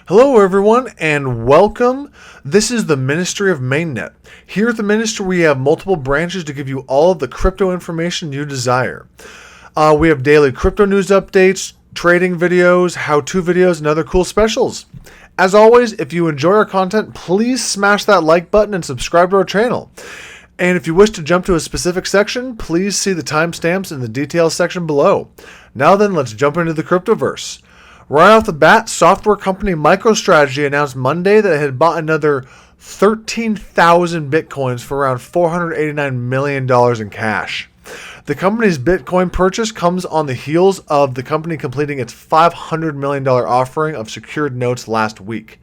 Hello, everyone, and welcome. This is the Ministry of Mainnet. Here at the Ministry, we have multiple branches to give you all of the crypto information you desire. We have daily crypto news updates, trading videos, how-to videos, and other cool specials. As always, if you enjoy our content, please smash that like button and subscribe to our channel. And if you wish to jump to a specific section, please see the timestamps in the details section below. Now then, let's jump into the cryptoverse. Right off the bat, software company Microstrategy announced Monday that it had bought another 13,000 Bitcoins for around $489 million in cash. The company's Bitcoin purchase comes on the heels of the company completing its $500 million offering of secured notes last week.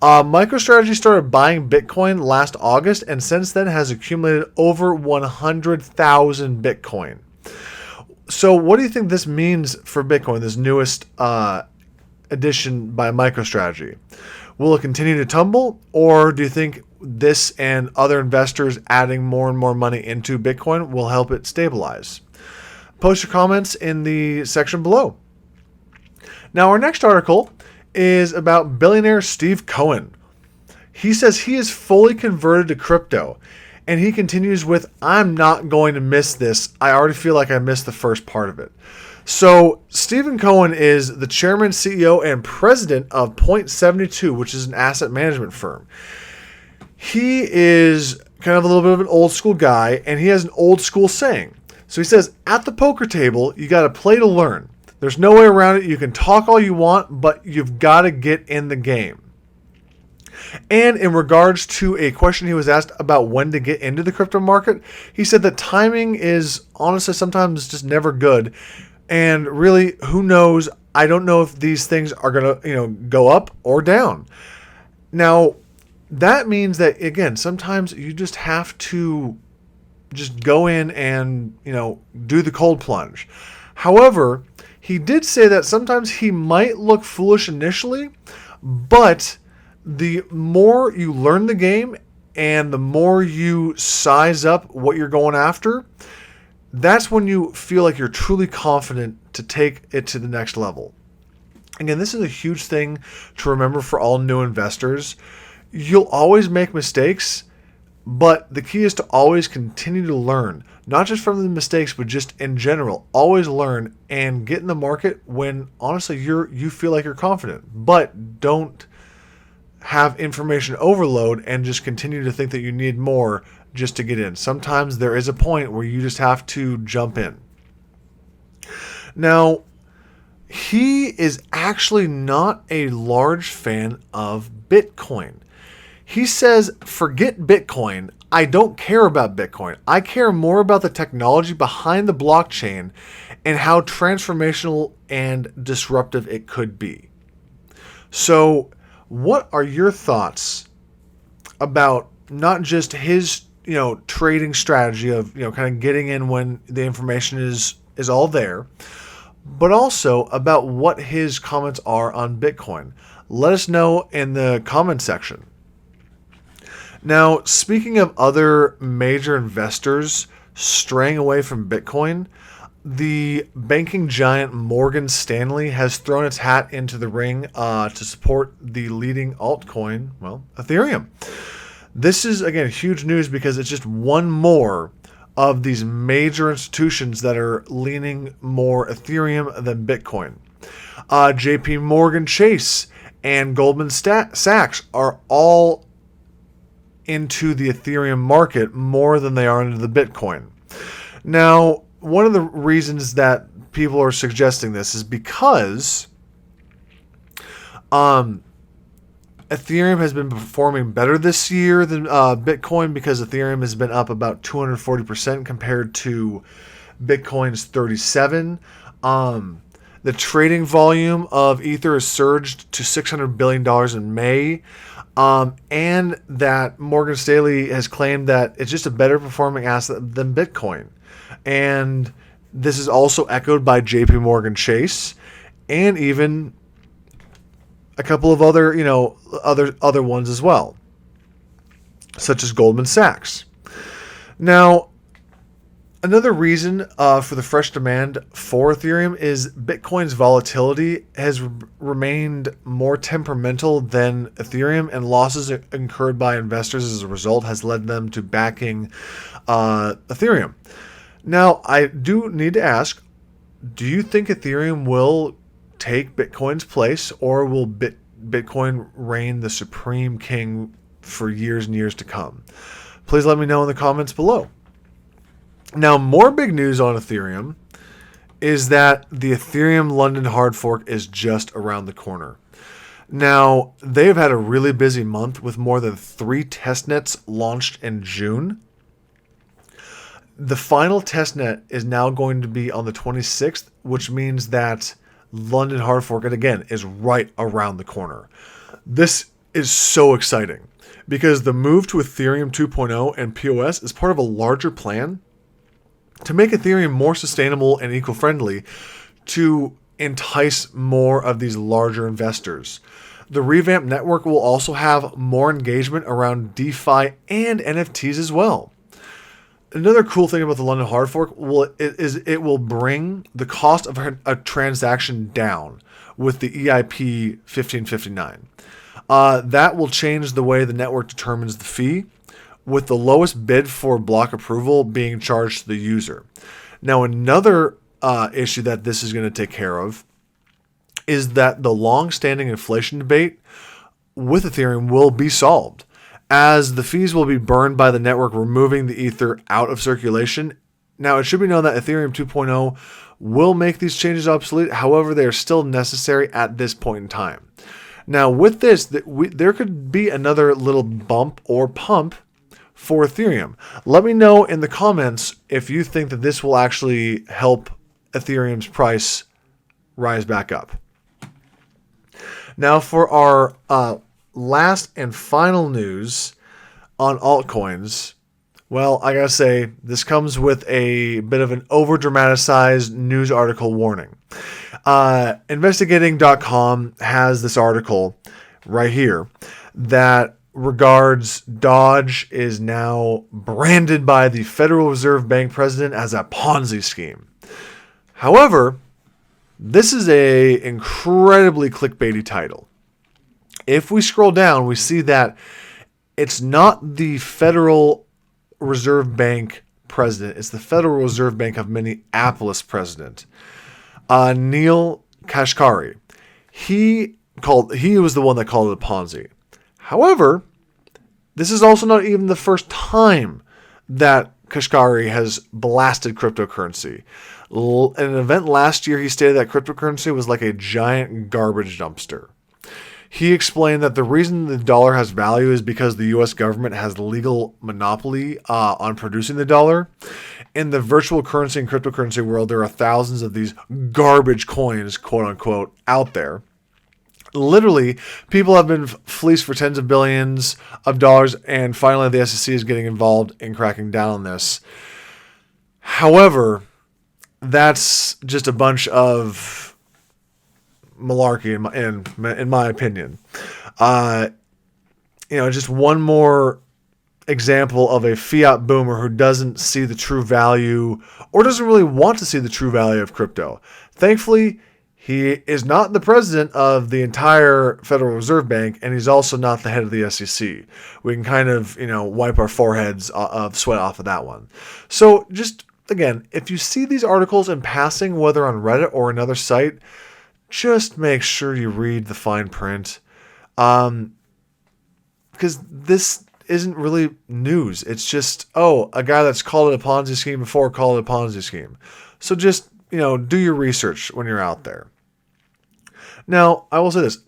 MicroStrategy started buying Bitcoin last August and since then has accumulated over 100,000 Bitcoin. So what do you think this means for Bitcoin, this newest addition by MicroStrategy? Will it continue to tumble, or do you think this and other investors adding more and more money into Bitcoin will help it stabilize? Post your comments in the section below. Now, our next article is about billionaire Steve Cohen. He says he is fully converted to crypto, and he continues with, "I'm not going to miss this. I already feel like I missed the first part of it." So Stephen Cohen is the chairman, CEO, and president of Point72, which is an asset management firm. He is kind of a little bit of an old school guy, and he has an old school saying. So he says, at the poker table, you got to play to learn. There's no way around it. You can talk all you want, but you've got to get in the game. And in regards to a question he was asked about when to get into the crypto market, he said that timing is honestly sometimes just never good. And really, who knows? I don't know if these things are going to, go up or down. Now, that means that, again, sometimes you just have to just go in and, do the cold plunge. However, he did say that sometimes he might look foolish initially, but the more you learn the game and the more you size up what you're going after, that's when you feel like you're truly confident to take it to the next level. Again, this is a huge thing to remember for all new investors. You'll always make mistakes, but the key is to always continue to learn, not just from the mistakes, but just in general. Always learn and get in the market when honestly you feel like you're confident, but don't have information overload and just continue to think that you need more just to get in. Sometimes there is a point where you just have to jump in. Now, he is actually not a large fan of Bitcoin. He says, forget Bitcoin. I don't care about Bitcoin. I care more about the technology behind the blockchain and how transformational and disruptive it could be. So, what are your thoughts about not just his trading strategy of kind of getting in when the information is all there, but also about what his comments are on Bitcoin? Let us know in the comment section. Now, speaking of other major investors straying away from Bitcoin, the banking giant Morgan Stanley has thrown its hat into the ring to support the leading altcoin, Ethereum. This is, again, huge news because it's just one more of these major institutions that are leaning more Ethereum than Bitcoin. JP Morgan Chase and Goldman Sachs are all into the Ethereum market more than they are into the Bitcoin. Now, one of the reasons that people are suggesting this is because Ethereum has been performing better this year than Bitcoin because Ethereum has been up about 240% compared to Bitcoin's 37%. The trading volume of Ether has surged to $600 billion in May. And that Morgan Stanley has claimed that it's just a better performing asset than Bitcoin. And this is also echoed by JP Morgan Chase and even a couple of other, other ones as well, such as Goldman Sachs. Now, Another reason for the fresh demand for Ethereum is Bitcoin's volatility has remained more temperamental than Ethereum, and losses incurred by investors as a result has led them to backing Ethereum. Now, I do need to ask, do you think Ethereum will take Bitcoin's place, or will Bitcoin reign the supreme king for years and years to come? Please let me know in the comments below. Now, more big news on Ethereum is that the Ethereum London hard fork is just around the corner. Now, they've had a really busy month with more than 3 testnets launched in June. The final testnet is now going to be on the 26th, which means that London hard fork, and again, is right around the corner. This is so exciting because the move to Ethereum 2.0 and POS is part of a larger plan to make Ethereum more sustainable and eco-friendly to entice more of these larger investors. The revamped network will also have more engagement around DeFi and NFTs as well. Another cool thing about the London hard fork is it will bring the cost of a transaction down with the EIP 1559. That will change the way the network determines the fee, with the lowest bid for block approval being charged to the user. Now, another issue that this is going to take care of is that the long-standing inflation debate with Ethereum will be solved, as the fees will be burned by the network removing the Ether out of circulation. Now, it should be known that Ethereum 2.0 will make these changes obsolete. However, they are still necessary at this point in time. Now, with this, there could be another little bump or pump for Ethereum. Let me know in the comments if you think that this will actually help Ethereum's price rise back up. Now, for our last and final news on altcoins, well, I gotta say, this comes with a bit of an over-dramatized news article warning. Investigating.com has this article right here that regards DOGE is now branded by the Federal Reserve Bank president as a Ponzi scheme. However, this is a incredibly clickbaity title. If we scroll down, we see that it's not the Federal Reserve Bank president, it's the Federal Reserve Bank of Minneapolis president, Neil Kashkari. He was the one that called it a Ponzi. However, this is also not even the first time that Kashkari has blasted cryptocurrency. In an event last year, he stated that cryptocurrency was like a giant garbage dumpster. He explained that the reason the dollar has value is because the U.S. government has legal monopoly on producing the dollar. In the virtual currency and cryptocurrency world, there are thousands of these garbage coins, quote unquote, out there. Literally, people have been fleeced for tens of billions of dollars, and finally the SEC is getting involved in cracking down on this. However, that's just a bunch of malarkey in my opinion. Just one more example of a fiat boomer who doesn't see the true value, or doesn't really want to see the true value of crypto. Thankfully, he is not the president of the entire Federal Reserve Bank, and he's also not the head of the SEC. We can kind of, wipe our foreheads of sweat off of that one. So just, again, if you see these articles in passing, whether on Reddit or another site, just make sure you read the fine print. Because this isn't really news. It's just, a guy that's called it a Ponzi scheme before called it a Ponzi scheme. So just, do your research when you're out there. Now, I will say this.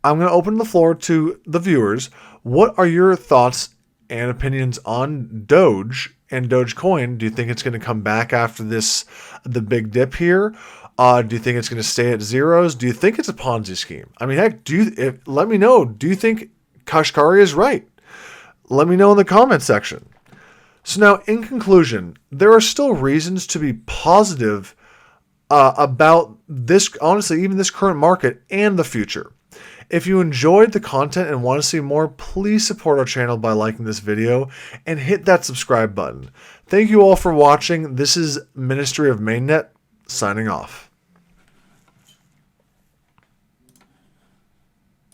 I'm going to open the floor to the viewers. What are your thoughts and opinions on Doge and Dogecoin? Do you think it's going to come back after the big dip here? Do you think it's going to stay at zeros? Do you think it's a Ponzi scheme? I mean, heck, let me know. Do you think Kashkari is right? Let me know in the comment section. So now, in conclusion, there are still reasons to be positive about this, honestly, even this current market and the future. If you enjoyed the content and want to see more, please support our channel by liking this video and hit that subscribe button. Thank you all for watching. This is Ministry of Mainnet signing off.